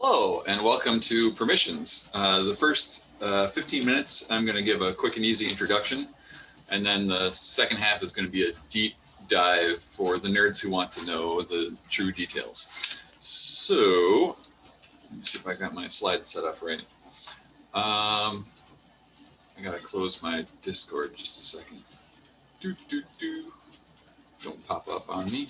Hello and welcome to Permissions. The first 15 minutes, I'm going to give a quick and easy introduction, and then the second half is going to be a deep dive for the nerds who want to know the true details. So, let me see if I got my slides set up right. I got to close my Discord just a second. Don't pop up on me.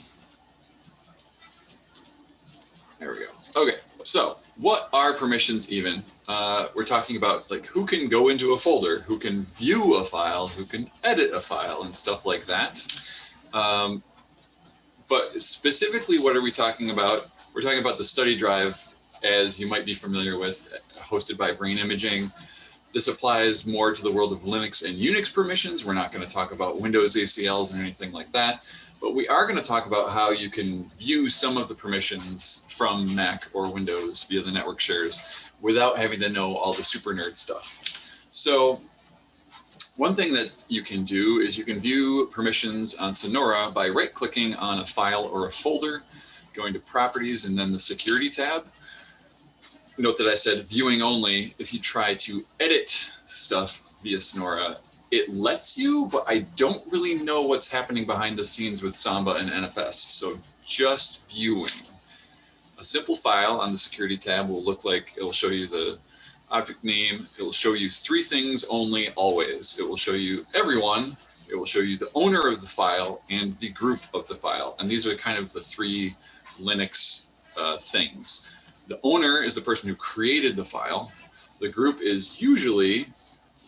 There we go. Okay, so what are permissions even? We're talking about like who can go into a folder, who can view a file, who can edit a file and stuff like that. But specifically, what are we talking about? We're talking about the study drive, as you might be familiar with, hosted by Brain Imaging. This applies more to the world of Linux and Unix permissions. We're not going to talk about Windows ACLs or anything like that. But we are going to talk about how you can view some of the permissions from Mac or Windows via the network shares without having to know all the super nerd stuff. So one thing that you can do is you can view permissions on Sonora by right-clicking on a file or a folder, going to Properties and then the Security tab. Note that I said viewing only. If you try to edit stuff via Sonora, it lets you, but I don't really know what's happening behind the scenes with Samba and NFS. So just viewing. A simple file on the security tab will look like, it'll show you the object name. It'll show you three things only, always. It will show you everyone. It will show you the owner of the file and the group of the file. And these are kind of the three Linux things. The owner is the person who created the file. The group is usually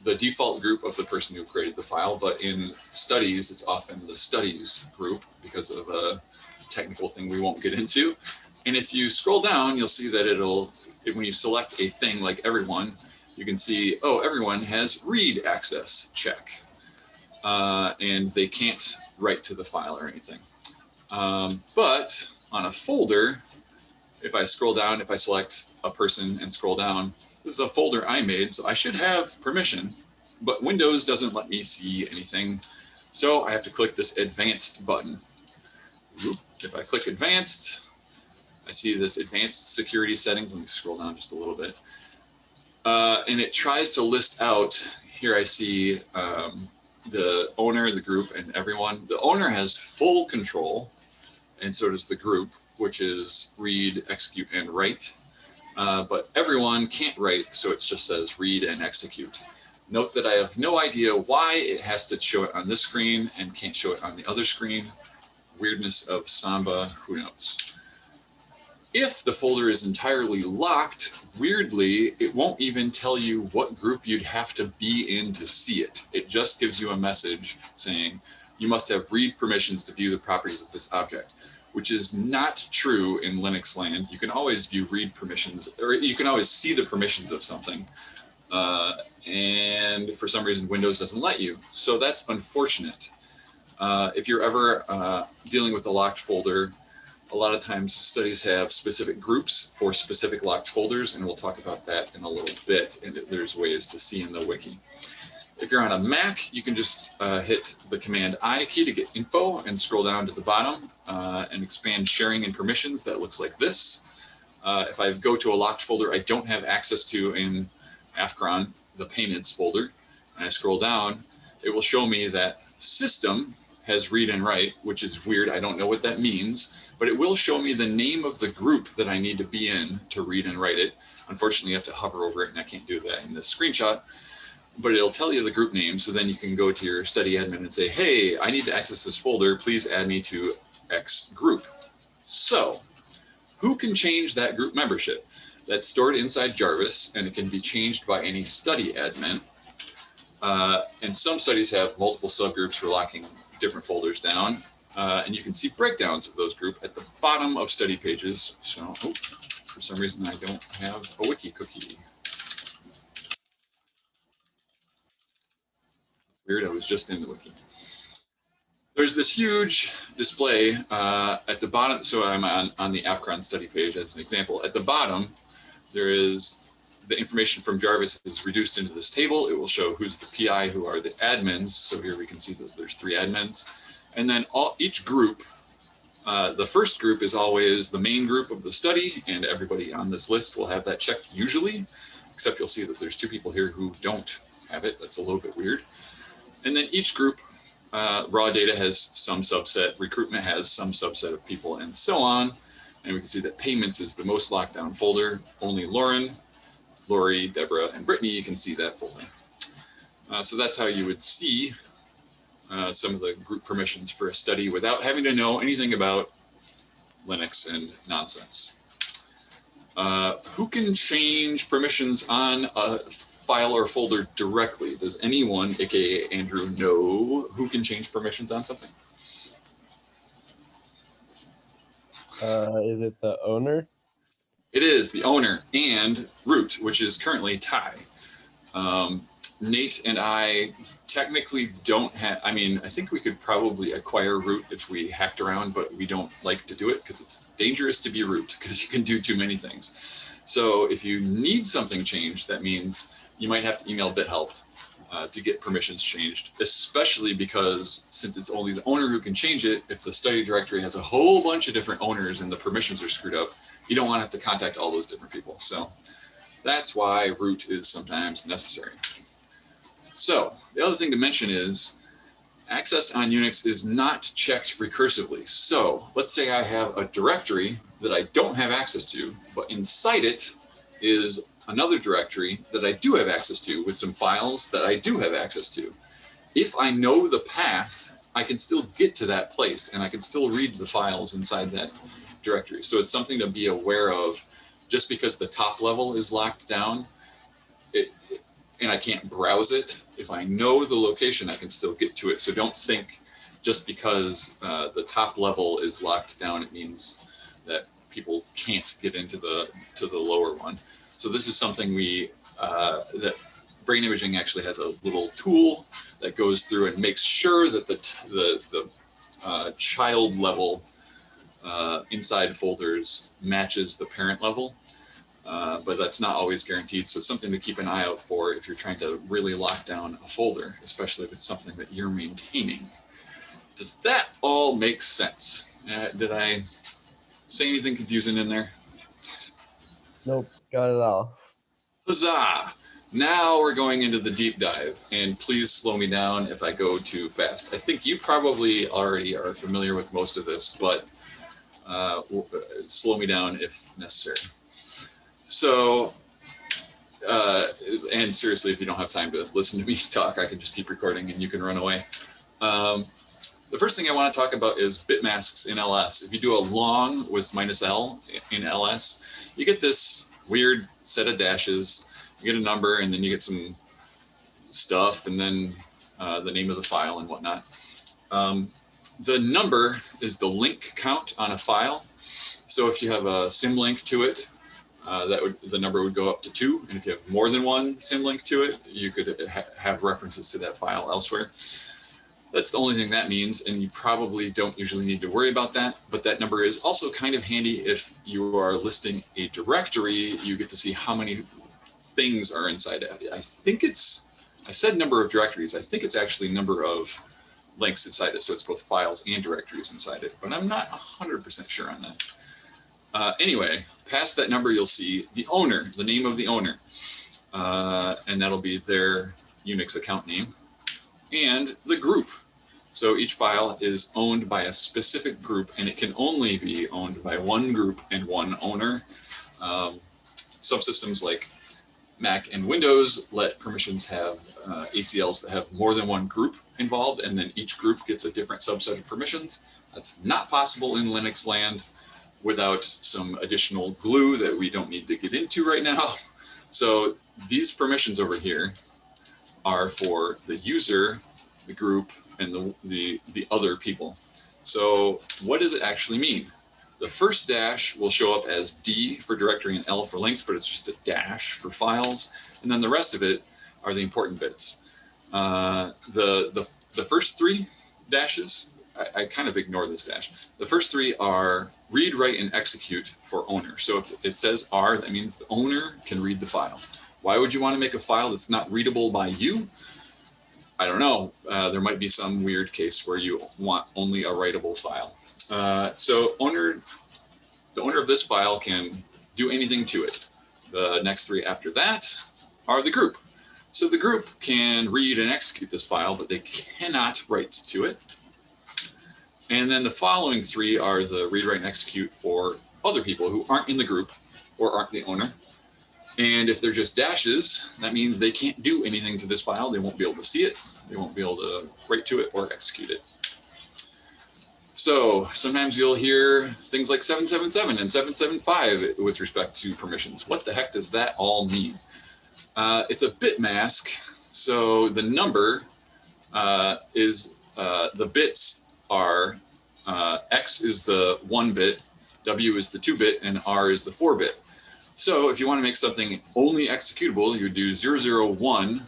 the default group of the person who created the file, but in studies, it's often the studies group because of a technical thing we won't get into. And if you scroll down, you'll see that when you select a thing like everyone, you can see, oh, everyone has read access, check. And they can't write to the file or anything. But on a folder, if I scroll down, if I select a person and scroll down, this is a folder I made, so I should have permission, but Windows doesn't let me see anything. So I have to click this advanced button. If I click advanced, I see this advanced security settings. Let me scroll down just a little bit. And it tries to list out, here I see the owner, the group, and everyone. The owner has full control, and so does the group, which is read, execute, and write. But everyone can't write, so it just says read and execute. Note that I have no idea why it has to show it on this screen and can't show it on the other screen. Weirdness of Samba, who knows? If the folder is entirely locked, weirdly, it won't even tell you what group you'd have to be in to see it. It just gives you a message saying, you must have read permissions to view the properties of this object, which is not true in Linux land. You can always view read permissions, or you can always see the permissions of something. And for some reason, Windows doesn't let you. So that's unfortunate. If you're ever dealing with a locked folder, a lot of times studies have specific groups for specific locked folders, and we'll talk about that in a little bit. And there's ways to see in the wiki. If you're on a Mac, you can just hit the Command I key to get info and scroll down to the bottom and expand sharing and permissions. That looks like this. If I go to a locked folder I don't have access to in Afghan, the payments folder, and I scroll down, it will show me that system has read and write, which is weird. I don't know what that means, but it will show me the name of the group that I need to be in to read and write it. Unfortunately, you have to hover over it, and I can't do that in this screenshot. But it'll tell you the group name, so then you can go to your study admin and say, hey, I need to access this folder, please add me to X group. So who can change that group membership? That's stored inside Jarvis, and it can be changed by any study admin. And some studies have multiple subgroups for locking different folders down, and you can see breakdowns of those groups at the bottom of study pages. So for some reason, I don't have a wiki cookie. Weird, I was just in the wiki. There's this huge display at the bottom. So I'm on the Afghan study page as an example. At the bottom, there is the information from Jarvis is reduced into this table. It will show who's the PI, who are the admins. So here we can see that there's 3 admins. And then each group The first group is always the main group of the study, and everybody on this list will have that checked usually, except you'll see that there's 2 people here who don't have it. That's a little bit weird. And then each group, raw data has some subset, recruitment has some subset of people, and so on. And we can see that payments is the most locked down folder. Only Lauren, Lori, Deborah, and Brittany can see that folder. So that's how you would see some of the group permissions for a study without having to know anything about Linux and nonsense. Who can change permissions on a file or folder directly? Does anyone, aka Andrew, know who can change permissions on something? Is it the owner? It is the owner and root, which is currently Ty. Nate and I technically don't have, I mean, I think we could probably acquire root if we hacked around, but we don't like to do it because it's dangerous to be root because you can do too many things. So if you need something changed, that means you might have to email BitHelp to get permissions changed, especially because since it's only the owner who can change it, if the study directory has a whole bunch of different owners and the permissions are screwed up, you don't want to have to contact all those different people. So that's why root is sometimes necessary. So the other thing to mention is access on Unix is not checked recursively. So let's say I have a directory that I don't have access to, but inside it is another directory that I do have access to with some files that I do have access to. If I know the path, I can still get to that place and I can still read the files inside that directory. So it's something to be aware of. Just because the top level is locked down, and I can't browse it, if I know the location, I can still get to it. So don't think just because the top level is locked down, it means that people can't get into the lower one. So this is something that brain imaging actually has a little tool that goes through and makes sure that the child level inside folders matches the parent level. But that's not always guaranteed. So it's something to keep an eye out for if you're trying to really lock down a folder, especially if it's something that you're maintaining. Does that all make sense? Did I say anything confusing in there? Nope, got it all. Huzzah! Now we're going into the deep dive, and please slow me down if I go too fast. I think you probably already are familiar with most of this, but slow me down if necessary. So, and seriously, if you don't have time to listen to me talk, I can just keep recording and you can run away. The first thing I want to talk about is bitmasks in LS. If you do a long with -L in LS, you get this weird set of dashes. You get a number and then you get some stuff and then the name of the file and whatnot. The number is the link count on a file. So if you have a symlink to it, the number would go up to 2. And if you have more than one symlink to it, you could have references to that file elsewhere. That's the only thing that means, and you probably don't usually need to worry about that. But that number is also kind of handy if you are listing a directory. You get to see how many things are inside it. I think I said number of directories. I think it's actually number of links inside it. So it's both files and directories inside it, but I'm not 100% sure on that. Anyway, past that number, you'll see the owner, the name of the owner, and that'll be their Unix account name, and the group. So each file is owned by a specific group, and it can only be owned by one group and one owner. Subsystems like Mac and Windows let permissions have ACLs that have more than one group involved, and then each group gets a different subset of permissions. That's not possible in Linux land without some additional glue that we don't need to get into right now. So these permissions over here are for the user, the group, and the other people. So what does it actually mean? The first dash will show up as D for directory and L for links, but it's just a dash for files. And then the rest of it are the important bits. The first 3 dashes, I kind of ignore this dash. The first 3 are read, write, and execute for owner. So if it says R, that means the owner can read the file. Why would you want to make a file that's not readable by you? I don't know. There might be some weird case where you want only a writable file. So the owner of this file can do anything to it. The next three after that are the group. So the group can read and execute this file, but they cannot write to it. And then the following three are the read, write, and execute for other people who aren't in the group or aren't the owner. And if they're just dashes, that means they can't do anything to this file. They won't be able to see it. They won't be able to write to it or execute it. So sometimes you'll hear things like 777 and 775 with respect to permissions. What the heck does that all mean? It's a bitmask. So the number is the bits are X is the 1-bit, W is the 2-bit, and R is the 4-bit. So if you want to make something only executable, you would do 001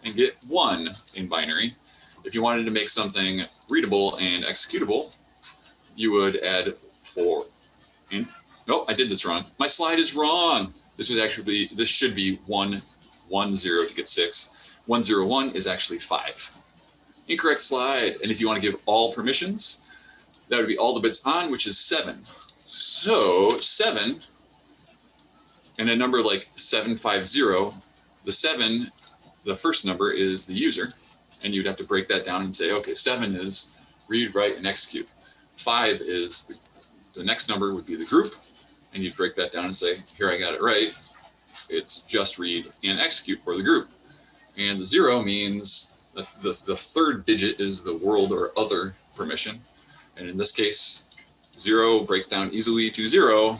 and get 1 in binary. If you wanted to make something readable and executable, you would add 4. And no, I did this wrong. My slide is wrong. This should be 110 to get 6. 101 is actually 5. Incorrect slide. And if you want to give all permissions, that would be all the bits on, which is 7. So 7 and a number like 750, the 7, the first number is the user, and you'd have to break that down and say, okay, 7 is read, write, and execute. 5 is the next number would be the group, and you'd break that down and say, here, I got it right. It's just read and execute for the group. And the 0 means that the third digit is the world or other permission. And in this case, 0 breaks down easily to 0.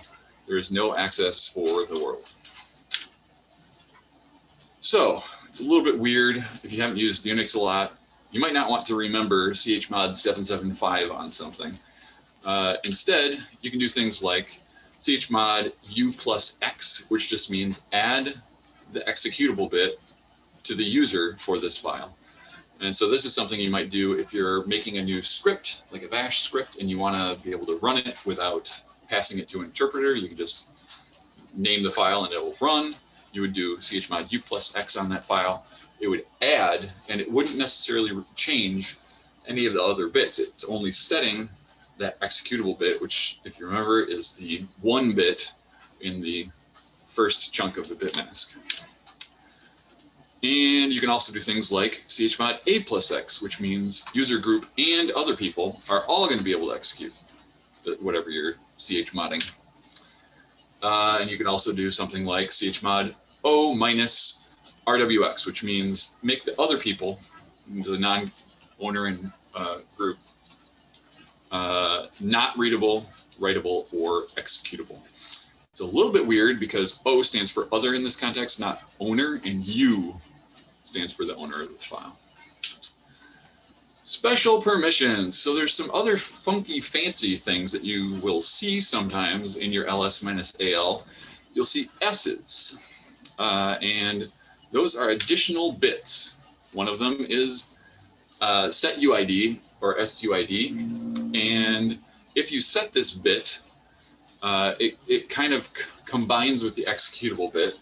There is no access for the world. So it's a little bit weird. If you haven't used Unix a lot, you might not want to remember chmod 775 on something. Instead, you can do things like chmod u plus x, which just means add the executable bit to the user for this file. And so this is something you might do if you're making a new script, like a bash script, and you want to be able to run it without passing it to an interpreter. You can just name the file and it will run. You would do chmod u plus x on that file. It would add, and it wouldn't necessarily change any of the other bits. It's only setting that executable bit, which, if you remember, is the 1 bit in the first chunk of the bitmask. And you can also do things like chmod a plus x, which means user group and other people are all going to be able to execute whatever you're chmodding. And you can also do something like chmod o minus rwx, which means make the other people, the non-owner and group, not readable, writable, or executable. It's a little bit weird because O stands for other in this context, not owner, and U stands for the owner of the file. Special permissions. So there's some other funky, fancy things that you will see sometimes in your ls-al. You'll see S's, and those are additional bits. One of them is set UID or SUID, and if you set this bit, it kind of combines with the executable bit,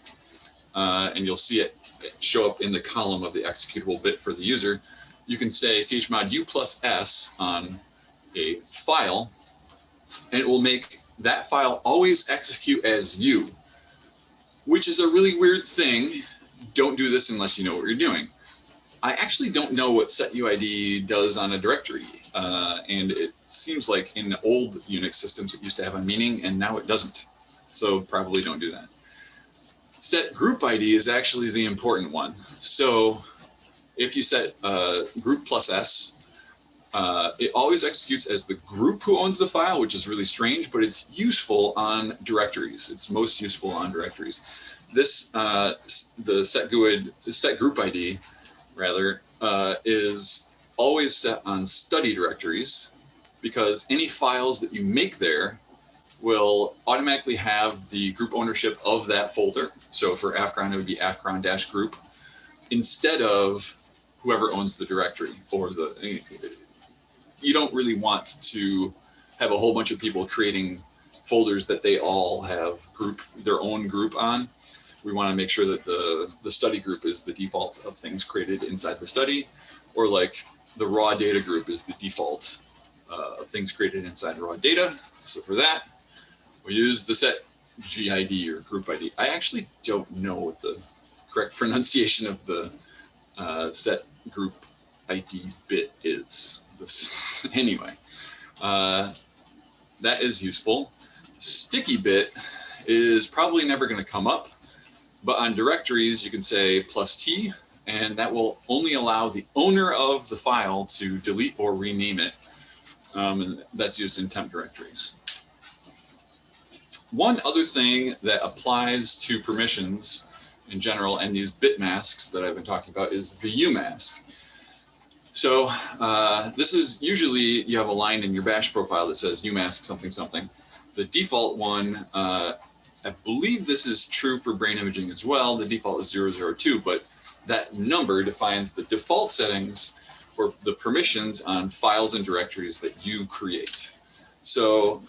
and you'll see it show up in the column of the executable bit for the user. You can say chmod u plus s on a file, and it will make that file always execute as u, which is a really weird thing. Don't do this unless you know what you're doing. I actually don't know what setuid does on a directory, and it seems like in old Unix systems it used to have a meaning, and now it doesn't. So probably don't do that. Set group ID is actually the important one. So if you set group plus s, it always executes as the group who owns the file, which is really strange, but it's useful on directories. It's most useful on directories. This, the set group ID, rather, is always set on study directories, because any files that you make there will automatically have the group ownership of that folder. So for Afcron, it would be afcron-group instead of whoever owns the directory, or you don't really want to have a whole bunch of people creating folders that they all have their own group on. We want to make sure that the study group is the default of things created inside the study, or like the raw data group is the default of things created inside raw data. So for that, we use the set GID or group ID. I actually don't know what the correct pronunciation of the set group ID bit is. Anyway, that is useful. Sticky bit is probably never going to come up, but on directories you can say +T, and that will only allow the owner of the file to delete or rename it. And that's used in temp directories. One other thing that applies to permissions in general and these bitmasks that I've been talking about is the Umask. So this is usually you have a line in your bash profile that says Umask something something. The default one, I believe this is true for brain imaging as well. The default is 002, but that number defines the default settings for the permissions on files and directories that you create. So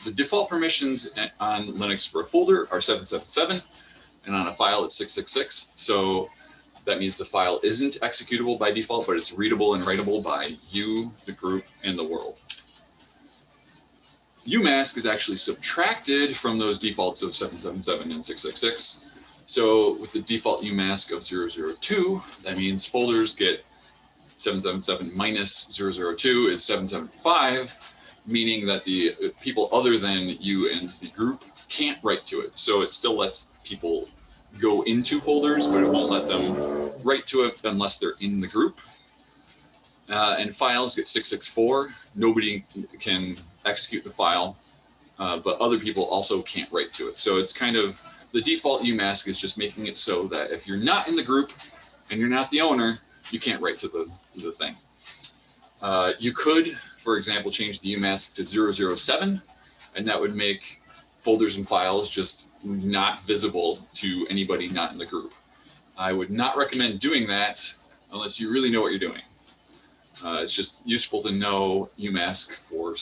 the default permissions on Linux for a folder are 777, and on a file it's 666. So that means the file isn't executable by default, but it's readable and writable by you, the group, and the world. Umask is actually subtracted from those defaults of 777 and 666. So with the default Umask of 002, that means folders get 777 minus 002 is 775, meaning that the people other than you and the group can't write to it. So it still lets people go into folders, but it won't let them write to it unless they're in the group. And files get 664. Nobody can execute the file, but other people also can't write to it. So it's kind of, the default Umask is just making it so that if you're not in the group and you're not the owner, you can't write to the thing. You could, for example, change the Umask to 007, and that would make folders and files just not visible to anybody not in the group. I would not recommend doing that unless you really know what you're doing. It's just useful to know Umask for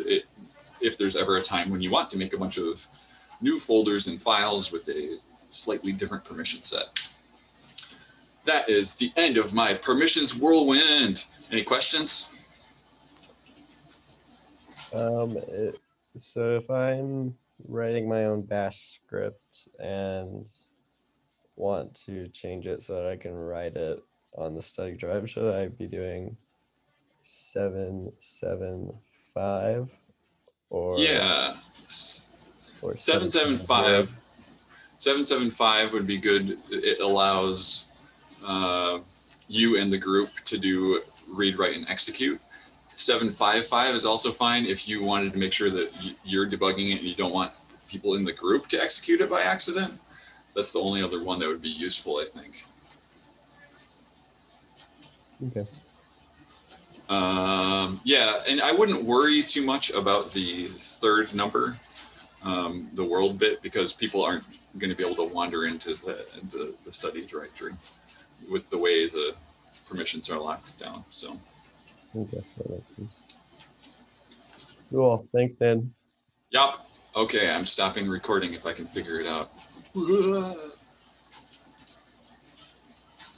it, if there's ever a time when you want to make a bunch of new folders and files with a slightly different permission set. That is the end of my permissions whirlwind. Any questions? So if I'm writing my own bash script and want to change it so that I can write it on the study drive, should I be doing 775 or Yeah, or 775. 775 would be good. It allows you and the group to do read, write, and execute. 755 is also fine if you wanted to make sure that you're debugging it and you don't want people in the group to execute it by accident. That's the only other one that would be useful, I think. Okay. Yeah, and I wouldn't worry too much about the third number, the world bit, because people aren't going to be able to wander into the study directory with the way the permissions are locked down. So. Okay. Cool. Thanks, Dan. Yep. Okay, I'm stopping recording if I can figure it out.